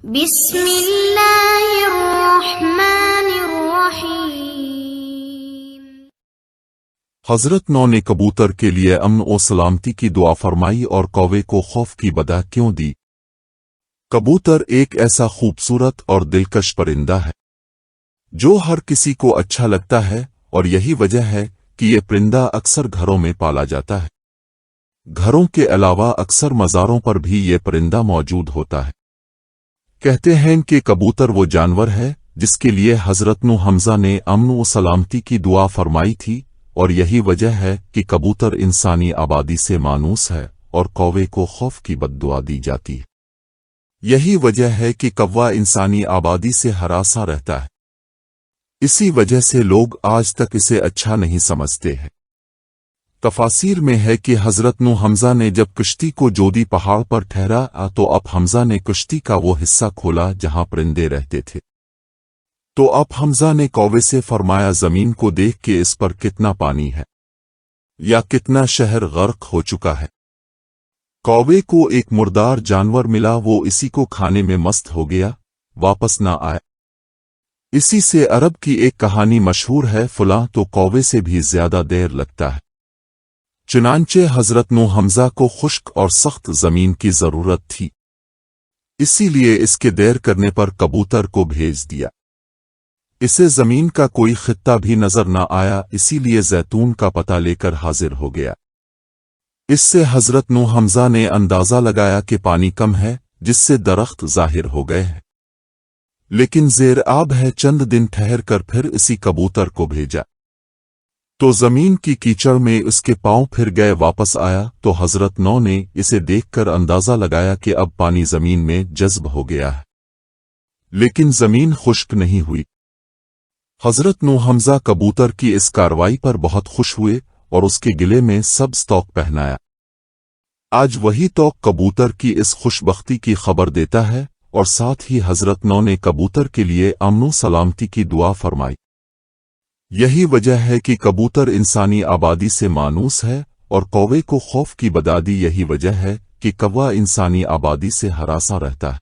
بسم اللہ الرحمن الرحیم۔ حضرت نو نے کبوتر کے لیے امن و سلامتی کی دعا فرمائی اور کوے کو خوف کی بدا کیوں دی؟ کبوتر ایک ایسا خوبصورت اور دلکش پرندہ ہے جو ہر کسی کو اچھا لگتا ہے، اور یہی وجہ ہے کہ یہ پرندہ اکثر گھروں میں پالا جاتا ہے۔ گھروں کے علاوہ اکثر مزاروں پر بھی یہ پرندہ موجود ہوتا ہے۔ کہتے ہیں کہ کبوتر وہ جانور ہے جس کے لیے حضرت نو حمزہ نے امن و سلامتی کی دعا فرمائی تھی، اور یہی وجہ ہے کہ کبوتر انسانی آبادی سے مانوس ہے اور کوے کو خوف کی بد دعا دی جاتی ہے۔ یہی وجہ ہے کہ کوا انسانی آبادی سے ہراساں رہتا ہے، اسی وجہ سے لوگ آج تک اسے اچھا نہیں سمجھتے ہیں۔ تفاسیر میں ہے کہ حضرت نو حمزہ نے جب کشتی کو جودی پہاڑ پر ٹھہرا تو اب حمزہ نے کشتی کا وہ حصہ کھولا جہاں پرندے رہتے تھے، تو اب حمزہ نے کوے سے فرمایا زمین کو دیکھ کے اس پر کتنا پانی ہے یا کتنا شہر غرق ہو چکا ہے۔ کوے کو ایک مردار جانور ملا، وہ اسی کو کھانے میں مست ہو گیا، واپس نہ آیا۔ اسی سے عرب کی ایک کہانی مشہور ہے، فلاں تو کوے سے بھی زیادہ دیر لگتا ہے۔ چنانچہ حضرت نو حمزہ کو خشک اور سخت زمین کی ضرورت تھی، اسی لیے اس کے دیر کرنے پر کبوتر کو بھیج دیا۔ اسے زمین کا کوئی خطہ بھی نظر نہ آیا، اسی لیے زیتون کا پتہ لے کر حاضر ہو گیا۔ اس سے حضرت نو حمزہ نے اندازہ لگایا کہ پانی کم ہے، جس سے درخت ظاہر ہو گئے ہیں، لیکن زیر آب ہے۔ چند دن ٹھہر کر پھر اسی کبوتر کو بھیجا تو زمین کی کیچڑ میں اس کے پاؤں پھر گئے، واپس آیا تو حضرت نو نے اسے دیکھ کر اندازہ لگایا کہ اب پانی زمین میں جذب ہو گیا ہے، لیکن زمین خشک نہیں ہوئی۔ حضرت نو حمزہ کبوتر کی اس کارروائی پر بہت خوش ہوئے اور اس کے گلے میں سبز توق پہنایا۔ آج وہی توق کبوتر کی اس خوش بختی کی خبر دیتا ہے، اور ساتھ ہی حضرت نو نے کبوتر کے لیے امن و سلامتی کی دعا فرمائی۔ یہی وجہ ہے کہ کبوتر انسانی آبادی سے مانوس ہے اور کوے کو خوف کی بدا دی۔ یہی وجہ ہے کہ کوا انسانی آبادی سے ہراساں رہتا ہے،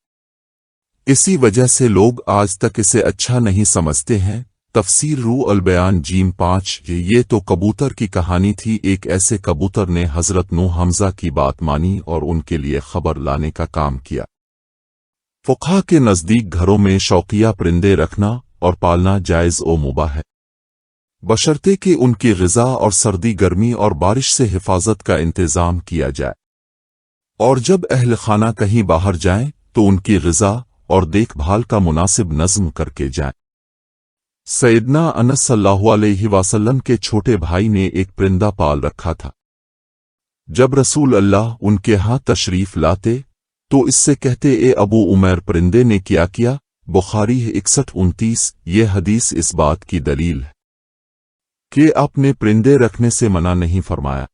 اسی وجہ سے لوگ آج تک اسے اچھا نہیں سمجھتے ہیں۔ تفسیر روح البیان جیم 5۔ یہ تو کبوتر کی کہانی تھی۔ ایک ایسے کبوتر نے حضرت نو حمزہ کی بات مانی اور ان کے لیے خبر لانے کا کام کیا۔ فقہا کے نزدیک گھروں میں شوقیہ پرندے رکھنا اور پالنا جائز و مباح ہے، بشرطے کہ ان کی غذا اور سردی گرمی اور بارش سے حفاظت کا انتظام کیا جائے، اور جب اہل خانہ کہیں باہر جائیں تو ان کی غذا اور دیکھ بھال کا مناسب نظم کر کے جائیں۔ سیدنا انس صلی اللہ علیہ وسلم کے چھوٹے بھائی نے ایک پرندہ پال رکھا تھا۔ جب رسول اللہ ان کے ہاں تشریف لاتے تو اس سے کہتے، اے ابو عمیر پرندے نے کیا کیا؟ بخاری 61-29۔ یہ حدیث اس بات کی دلیل ہے کہ آپ نے پرندے رکھنے سے منع نہیں فرمایا۔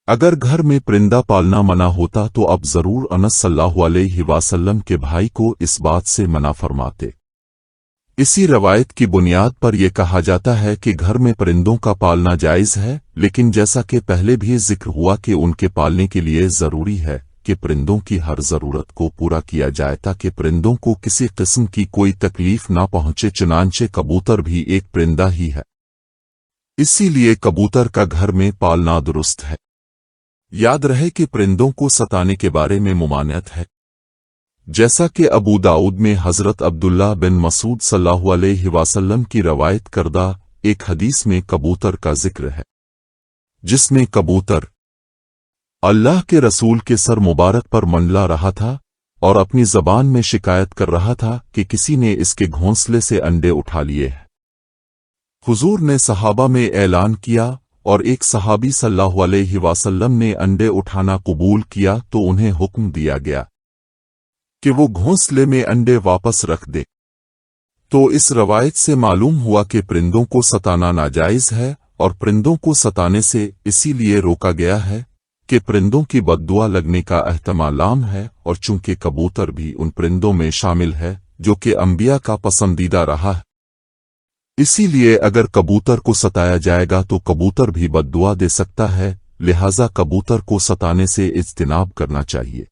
اگر گھر میں پرندہ پالنا منع ہوتا تو اب ضرور انس صلی اللہ علیہ وسلم کے بھائی کو اس بات سے منع فرماتے۔ اسی روایت کی بنیاد پر یہ کہا جاتا ہے کہ گھر میں پرندوں کا پالنا جائز ہے، لیکن جیسا کہ پہلے بھی ذکر ہوا کہ ان کے پالنے کے لیے ضروری ہے کہ پرندوں کی ہر ضرورت کو پورا کیا جائے تاکہ پرندوں کو کسی قسم کی کوئی تکلیف نہ پہنچے۔ چنانچہ کبوتر بھی ایک پرندہ ہی ہے، اسی لیے کبوتر کا گھر میں پالنا درست ہے۔ یاد رہے کہ پرندوں کو ستانے کے بارے میں ممانعت ہے، جیسا کہ ابو داؤد میں حضرت عبداللہ بن مسعود صلی اللہ علیہ وسلم کی روایت کردہ ایک حدیث میں کبوتر کا ذکر ہے، جس میں کبوتر اللہ کے رسول کے سر مبارک پر منڈلا رہا تھا اور اپنی زبان میں شکایت کر رہا تھا کہ کسی نے اس کے گھونسلے سے انڈے اٹھا لیے ہیں۔ حضور نے صحابہ میں اعلان کیا اور ایک صحابی صلی اللہ علیہ وسلم نے انڈے اٹھانا قبول کیا تو انہیں حکم دیا گیا کہ وہ گھونسلے میں انڈے واپس رکھ دے۔ تو اس روایت سے معلوم ہوا کہ پرندوں کو ستانا ناجائز ہے، اور پرندوں کو ستانے سے اسی لیے روکا گیا ہے کہ پرندوں کی بد دعا لگنے کا احتمال عام ہے، اور چونکہ کبوتر بھی ان پرندوں میں شامل ہے جو کہ انبیاء کا پسندیدہ رہا ہے، اسی لیے اگر کبوتر کو ستایا جائے گا تو کبوتر بھی بد دعا دے سکتا ہے، لہذا کبوتر کو ستانے سے اجتناب کرنا چاہیے۔